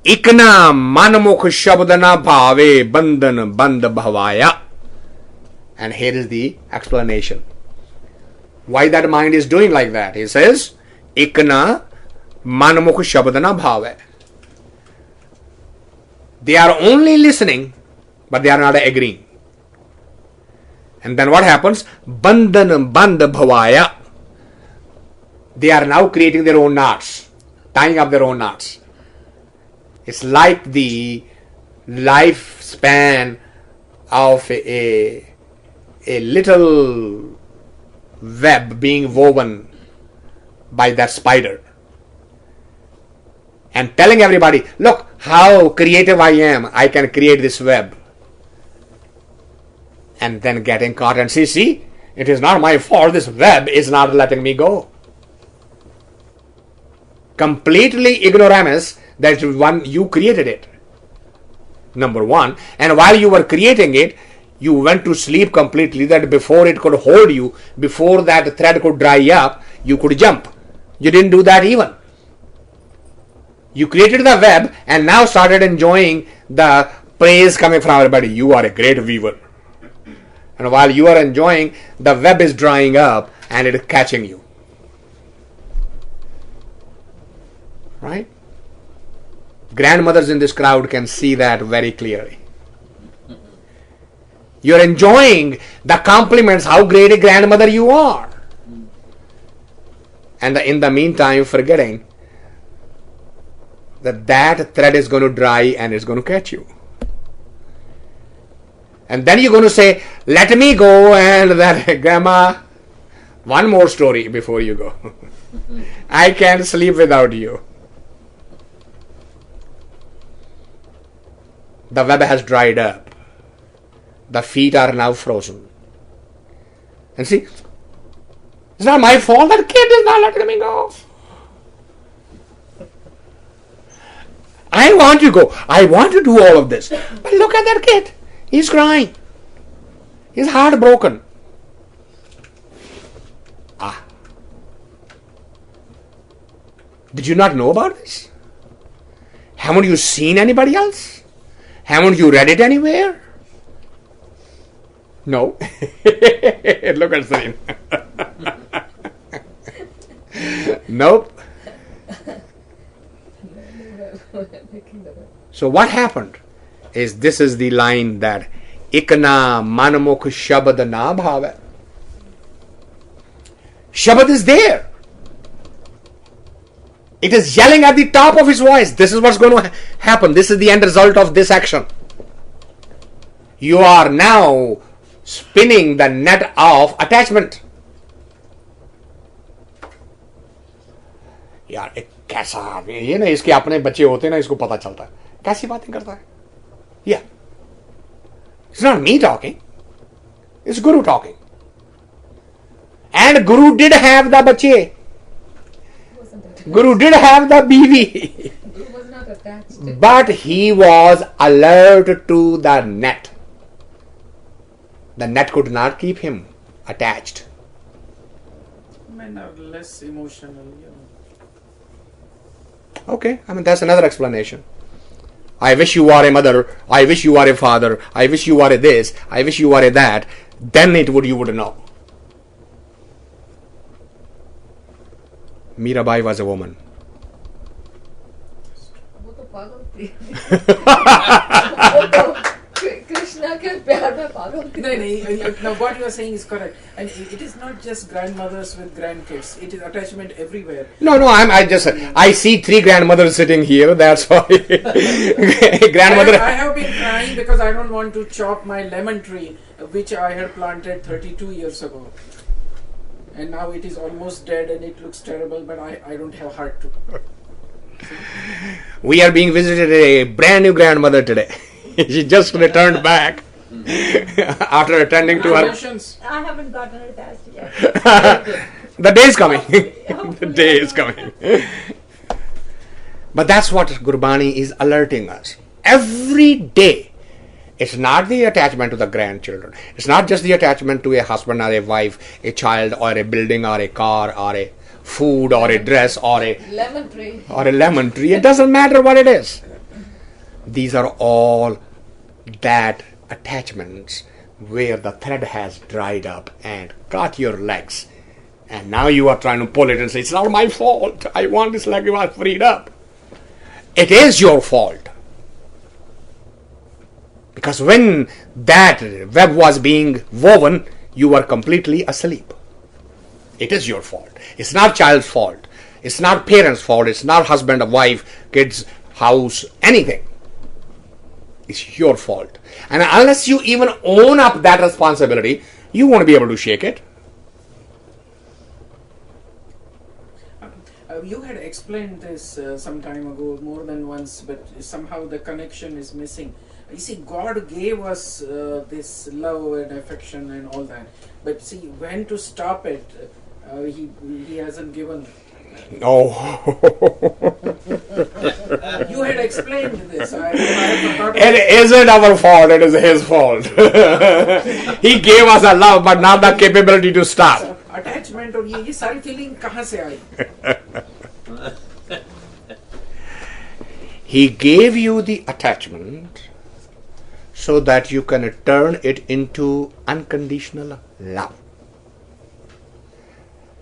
Speaker 5: ikna manmukh shabdana bhave bandhan band bhavaya. And here is the explanation. Why that mind is doing like that? He says, ikna manmukh shabdana bhave. They are only listening, but they are not agreeing. And then what happens? Bandhan band bhavaya. They are now creating their own knots, tying up their own knots. It's like the lifespan of a little web being woven by that spider. And telling everybody, look how creative I am, I can create this web. And then getting caught and see, it is not my fault, this web is not letting me go. Completely ignoramus that one you created it. Number one. And while you were creating it, you went to sleep completely, that before it could hold you, before that thread could dry up, you could jump. You didn't do that even. You created the web and now started enjoying the praise coming from everybody. You are a great weaver. And while you are enjoying, the web is drying up and it is catching you. Right? Grandmothers in this crowd can see that very clearly. You're enjoying the compliments, how great a grandmother you are. And in the meantime, forgetting that thread is going to dry and it's going to catch you. And then you're going to say, let me go, and that, Grandma, one more story before you go. I can't sleep without you. The web has dried up. The feet are now frozen. And see, it's not my fault, that kid is not letting me go. I want to go. I want to do all of this. But look at that kid. He's crying. He's heartbroken. Did you not know about this? Haven't you seen anybody else? Haven't you read it anywhere? No. Look at Sarin. Nope. So what happened is, this is the line that ikna manmukh shabad na bhave. Shabad is there. It is yelling at the top of his voice. This is what's going to happen. This is the end result of this action. You are now spinning the net of attachment. यार एक कैसा ये ना, इसके अपने बच्चे होते ना, इसको पता चलता है कैसी बातें करता है. Yeah, it's not me talking, it's Guru talking. And Guru did have the बच्चे. Guru did have the बीवी.
Speaker 3: Guru was not at attached.
Speaker 5: But he was alert to the net. The net could not keep him attached.
Speaker 6: Men are less emotional,
Speaker 5: Okay, I mean, that's another explanation. I wish you were a mother, I wish you were a father, I wish you were a this, I wish you were a that, then you would know. Mirabai was a woman.
Speaker 3: वो तो पागल थी। वो तो कृष्णा के प्यार में पागल थी।
Speaker 6: No. Now what you are saying is correct, and it is not just grandmothers with grandkids. It is attachment everywhere.
Speaker 5: No, I see 3 grandmothers sitting here, that's why. Grandmother.
Speaker 6: I have been crying because I don't want to chop my lemon tree, which I had planted 32 years ago. And now it is almost dead and it looks terrible, but I don't have heart to.
Speaker 5: We are being visited a brand new grandmother today. She just returned back after attending to her.
Speaker 6: Congratulations.
Speaker 7: I haven't gotten attached yet.
Speaker 5: The day is coming. The day is coming. But that's what Gurbani is alerting us. Every day. It's not the attachment to the grandchildren. It's not just the attachment to a husband or a wife, a child or a building or a car or a food or a dress or a
Speaker 3: lemon tree.
Speaker 5: It doesn't matter what it is. These are all that attachments where the thread has dried up and caught your legs. And now you are trying to pull it and say, it's not my fault. I want this leg was freed up. It is your fault. Because when that web was being woven, you were completely asleep. It is your fault. It's not child's fault. It's not parents' fault. It's not husband or wife, kids, house, anything. It's your fault. And unless you even own up that responsibility, you won't be able to shake it.
Speaker 6: You had explained this some time ago, more than once, but somehow the connection is missing. You see, God gave us this love and affection and all that, but see, when to stop it, He hasn't given.
Speaker 5: No.
Speaker 6: You had explained this. I forgot.
Speaker 5: It isn't our fault, it is His fault. He gave us a love, but not the capability to stop.
Speaker 6: Attachment और ये सारी feeling कहाँ से आई?
Speaker 5: He gave you the attachment so that you can turn it into unconditional love.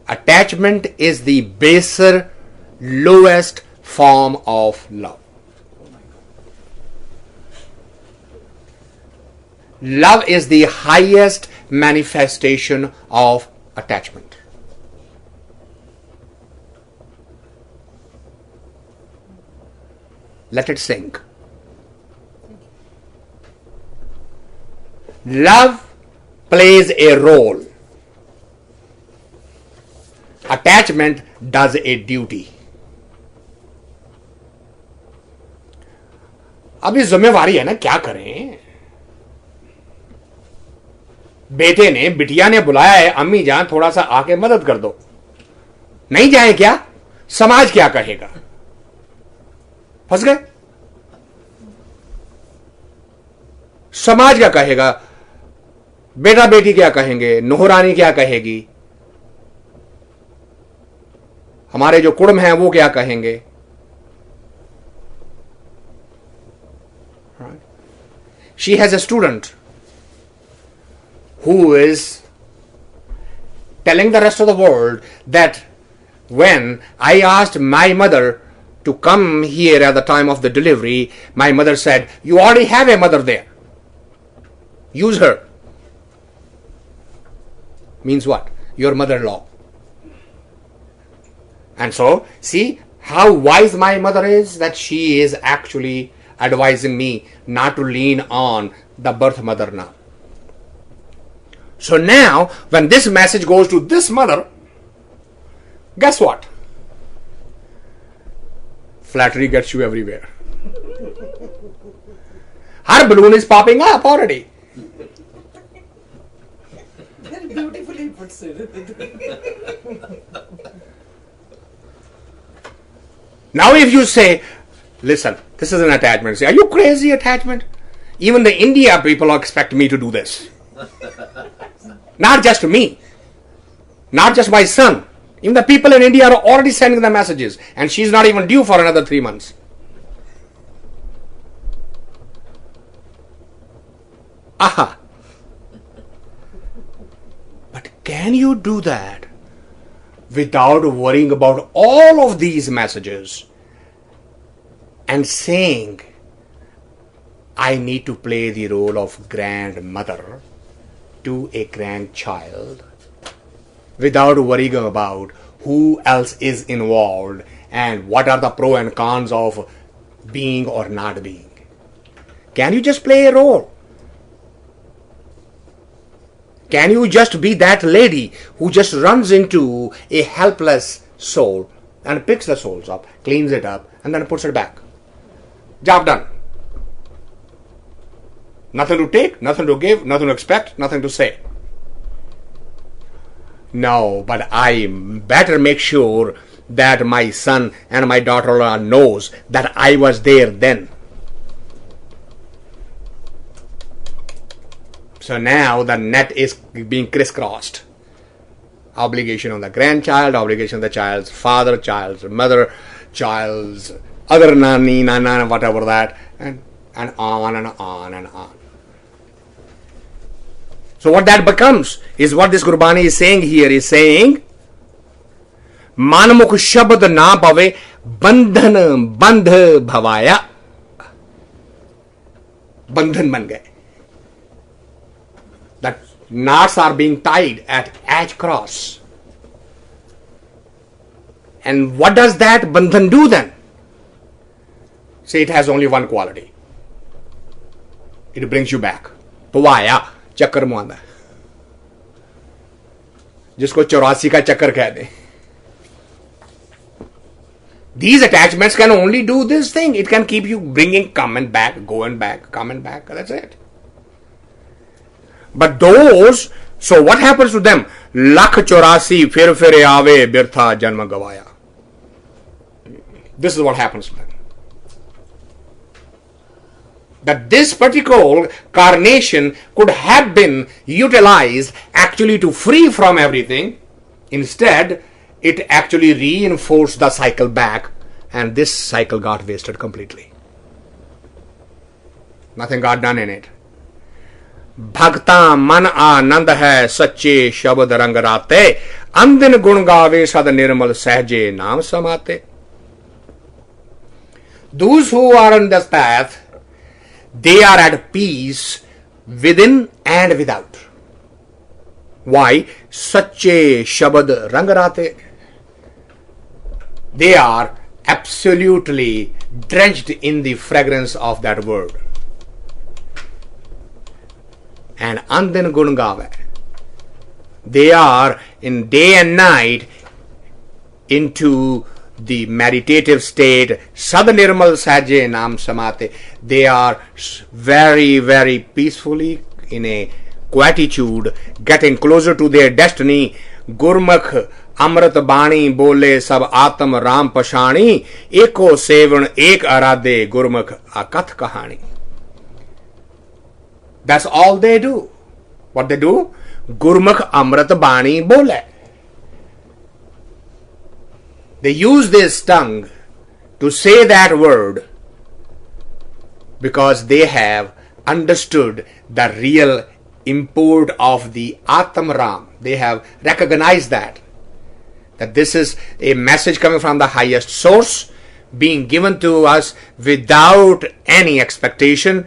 Speaker 5: Attachment is the baser, lowest form of love. Love is the highest manifestation of attachment. Let it sink. Love plays a role. Attachment does a duty. अब ये जिम्मेवारी है ना, क्या करें? बेटे ने, बिटिया ने बुलाया है, अम्मी जान थोड़ा सा आके मदद कर दो. नहीं जाए क्या? समाज क्या कहेगा? फंस गए? समाज क्या कहेगा? बेटा बेटी क्या कहेंगे? नौरानी क्या कहेगी? हमारे जो कुड़म हैं वो क्या कहेंगे? She has a student who is telling the rest of the world that when I asked my mother to come here at the time of the delivery, my mother said, you already have a mother there. Use her. Means what? Your mother-in-law. And so, see how wise my mother is, that she is actually advising me not to lean on the birth mother now. So now, when this message goes to this mother, guess what? Flattery gets you everywhere. Her balloon is popping up already.
Speaker 6: Very beautifully put, sir.
Speaker 5: Now if you say, Listen, this is an attachment. Say, are you crazy, attachment? Even the India people expect me to do this. Not just me. Not just my son. Even the people in India are already sending the messages. And she's not even due for another 3 months. Aha. But can you do that without worrying about all of these messages and saying, I need to play the role of grandmother to a grandchild without worrying about who else is involved and what are the pros and cons of being or not being? Can you just play a role? Can you just be that lady who just runs into a helpless soul and picks the souls up, cleans it up, and then puts it back? Job done. Nothing to take, nothing to give, nothing to expect, nothing to say. No, but I better make sure that my son and my daughter-in-law knows that I was there then. So now the net is being crisscrossed. Obligation on the grandchild, obligation on the child's father, child's mother, child's other nanny, nana, whatever that, and on and on and on. So what that becomes is what this Gurbani is saying here, is saying, Manmukh shabad na pave, bandhan bandh bhavaya. Bandhan ban gaye. That knots are being tied at edge cross. And what does that bandhan do then? Say it has only one quality. It brings you back. Pavaya. चक्कर में आंदा है, जिसको 84 का चक्कर कह दे. These attachments can only do this thing. It can keep you bringing, coming back, going back, coming back. That's it. But those, so what happens to them? Lakh 84 fir aave birtha janma gavaya. This is what happens to them. That this particular carnation could have been utilized actually to free from everything. Instead, it actually reinforced the cycle back, and this cycle got wasted completely. Nothing got done in it. Bhakta man anand hai sache shabad rang rate, andin gun gave sad nirmal sahje naam samate. Those who are on this path, they are at peace within and without. Why? Sache shabad rang rate. They are absolutely drenched in the fragrance of that word. And andin gun gave. They are in day and night into the meditative state, sad nirmal sajje naam samate. They are very, very peacefully in a quietude, getting closer to their destiny. Gurmukh amrit bani bole sab atam ram pashani, eko sevan ek arade gurmukh akath kahani. That's all they do. What they do? Gurmukh amrit bani bole. They use this tongue to say that word because they have understood the real import of the Atam Ram. They have recognized that this is a message coming from the highest source, being given to us without any expectation.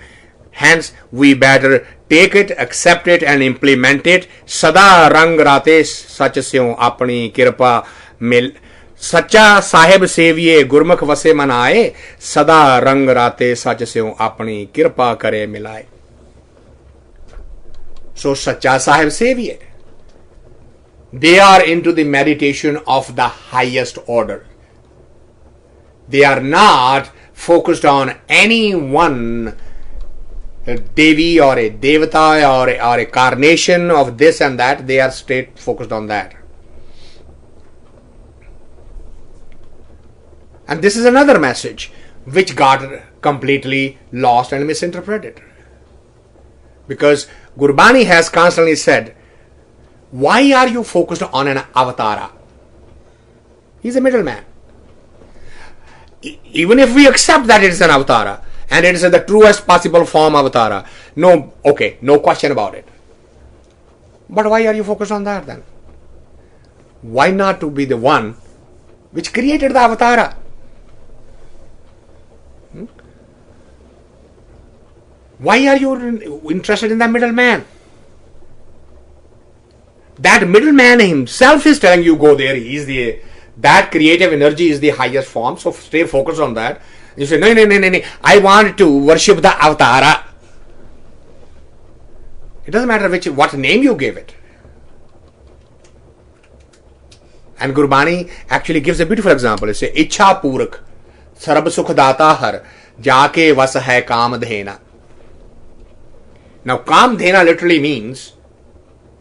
Speaker 5: Hence, we better take it, accept it, and implement it. Sada rang rate sach syon apni kirpa mil. सच्चा साहेब Seville गुरमुख वसे मनाए, सदा रंग राते सच स्यों अपनी कृपा करे मिलाए. So सच्चा साहेब Seville, they are into the meditation of the highest order. They are not focused on any one devi or a devata or a carnation of this and that. They are straight focused on that. And this is another message. which got completely lost and misinterpreted. Because Gurbani has constantly said, why are you focused on an avatara? He's a middleman. Even if we accept that it is an avatara, and it is the truest possible form avatara, no question about it. But why are you focused on that then? Why not to be the one which created the avatara? Why are you interested in the middleman? That middleman himself is telling you go there. That creative energy is the highest form. So stay focused on that. You say, no. I want to worship the avatara. It doesn't matter what name you give it. And Gurbani actually gives a beautiful example. It says, Ichha Purak, Sarab Sukh Data Har, Jaake Vas Hai Kam Dhena. Now, Kam Dhena literally means,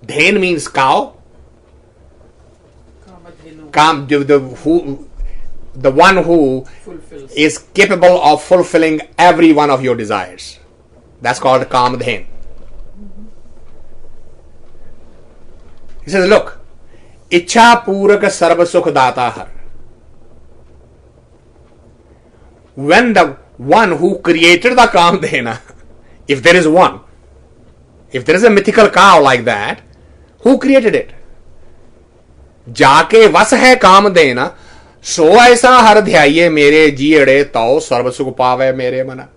Speaker 5: Dhen means cow. Kam, the one who
Speaker 6: fulfills.
Speaker 5: is capable of fulfilling every one of your desires. That's called Kam Dhen. He says, look, Ichha Purak Sarva Sukh Data Har. When the one who created the Kam Dhena, if there is one, if there is a mythical cow like that, who created it? जाके वस है काम देना सो ऐसा हर ध्याये मेरे जीड़े तो सर्व सुख पावे मेरे मना.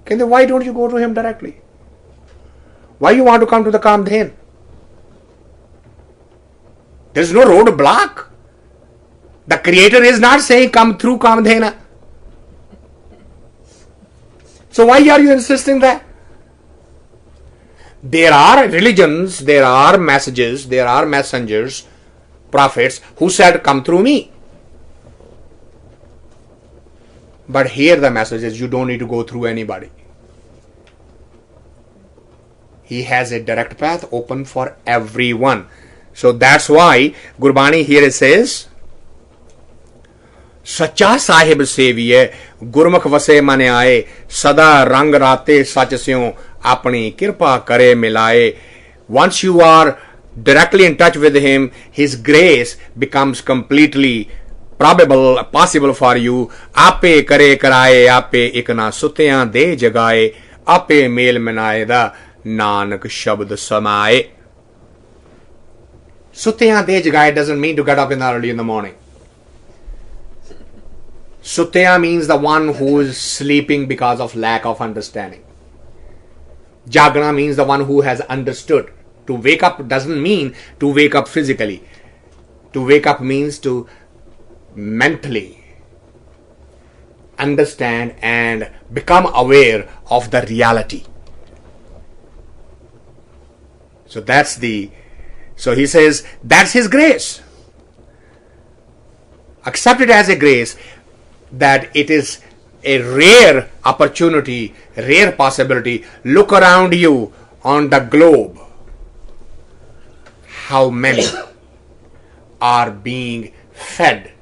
Speaker 5: Can they, why don't you go to him directly? Why you want to come to the Kamdhen? There is no roadblock. The creator is not saying come through Kamdhena. So why are you insisting that? There are religions, there are messages, there are messengers, prophets who said come through me. But here the message is you don't need to go through anybody. He has a direct path open for everyone. So that's why Gurbani here says, Sacha Sahib Seviye, Gurmukh Vase Mane Aaye, Sada Rang Rate Sach Syon, Apni Kirpa Kare Milaye. Once you are directly in touch with him, his grace becomes completely probable, possible for you. Ape Kare Karaye, Ape Ikna Sutyan De Jagaye, Ape Mel Minaye Da Nanak Shabd Samaye. Sutyan De Jagaye doesn't mean to get up early in the morning. Sutya means the one who is sleeping because of lack of understanding. Jagana means the one who has understood. To wake up doesn't mean to wake up physically. To wake up means to mentally understand and become aware of the reality. So he says that's his grace. Accept it as a grace that it is a rare opportunity, rare possibility. Look around you on the globe. How many are being fed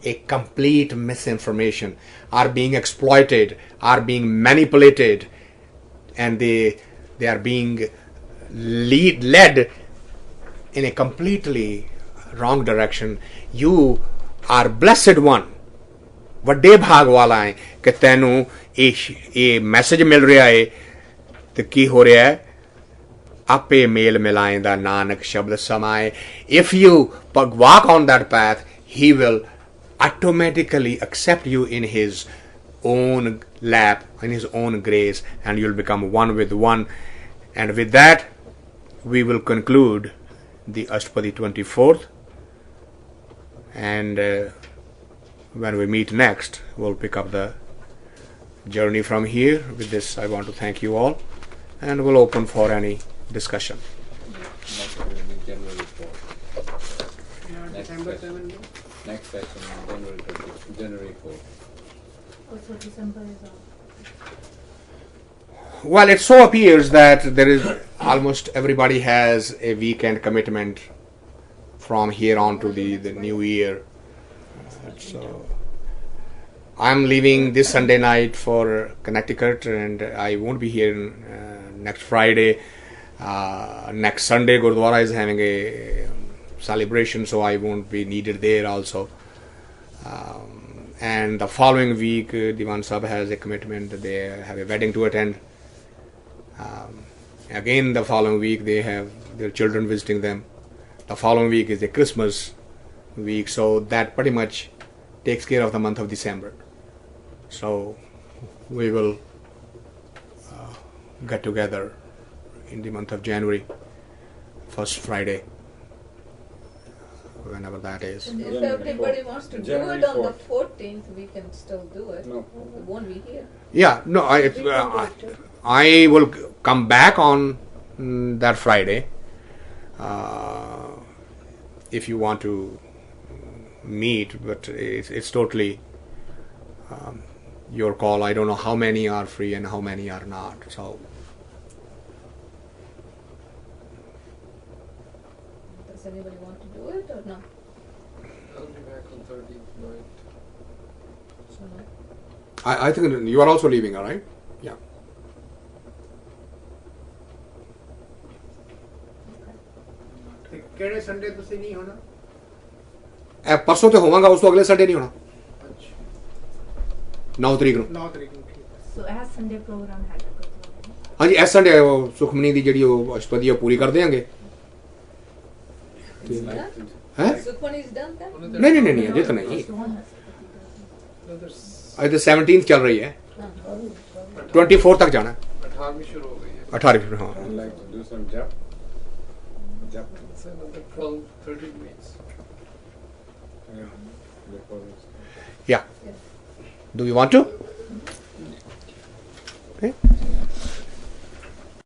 Speaker 5: a complete misinformation, are being exploited, are being manipulated, and they are being led in a completely wrong direction. You are blessed one. ਵੱਡੇ ਭਾਗ ਵਾਲਾ ਹੈ ਕਿ ਤੈਨੂੰ ਇਹ message ਮਿਲ ਰਿਹਾ ਹੈ ਤੇ ਕੀ ਹੋ ਰਿਹਾ ਹੈ ਆਪੇ ਮੇਲ ਮਿਲਾਏਂਦਾ ਨਾਨਕ ਸ਼ਬਦ ਸਮਾਏ. If you walk on that path, he will automatically accept you in his own lap, in his own grace, and you'll become one with one. And with that we will conclude the Ashtapadi 24th, and when we meet next, we'll pick up the journey from here. With this, I want to thank you all, and we'll open for any discussion.
Speaker 1: Next will be January 4th. Next session on January 4th.
Speaker 7: Also December is out.
Speaker 5: Well, it so appears that there is almost everybody has a weekend commitment from here on to the new year. So I'm leaving this Sunday night for Connecticut, and I won't be here next Friday. Next Sunday, Gurdwara is having a celebration, so I won't be needed there also. And the following week, Diwan Sahib has a commitment. They have a wedding to attend. Again, the following week, they have their children visiting them. The following week is the Christmas week, so that pretty much takes care of the month of December. So we will get together in the month of January, first Friday, whenever that is.
Speaker 3: And if everybody wants to do
Speaker 2: January
Speaker 3: it on the
Speaker 2: 4th.
Speaker 3: 14th, we can still do it.
Speaker 2: No.
Speaker 3: We won't be here.
Speaker 5: Yeah, no, I will come back on that Friday. If you want to meet, but it's totally your call. I don't know how many are free and how many are not. So
Speaker 3: Does anybody want to do it or no?
Speaker 8: I'll be back on 13th night.
Speaker 3: So no.
Speaker 5: I think you are also leaving, all right? Yeah.
Speaker 9: ਕਿਹੜੇ Sunday ਤੁਸੀਂ ਨਹੀਂ ਹੋਣਾ
Speaker 5: परसों तो होवांगा, उस तो अगले Sunday नहीं होना, 9 तरीक ਨੂੰ।
Speaker 9: 9 ਤਰੀਕ ਨੂੰ
Speaker 7: So as Sunday program had to go.
Speaker 5: ਹਾਂਜੀ, ਇਸ ਸੰਡੇ ਉਹ ਸੁਖਮਨੀ ਦੀ ਜਿਹੜੀ ਉਹ ਅਸ਼ਟਪਦੀ ਉਹ ਪੂਰੀ ਕਰ ਦੇਵਾਂਗੇ।
Speaker 3: It's done?
Speaker 5: ਹੈ
Speaker 3: Sukhmani is done then?
Speaker 5: नहीं अਜੇ ਤਾਂ नहीं, ਅੱਜ तो 17th चल रही है, 24 तक जाना है,
Speaker 8: 18वीं शुरू हो गई है।
Speaker 5: 18 हाँ।
Speaker 2: I'd like to do some jap. Jap.
Speaker 8: It's another 12-13 weeks.
Speaker 2: Yeah. Before this.
Speaker 5: Yeah. Do you want to? Okay.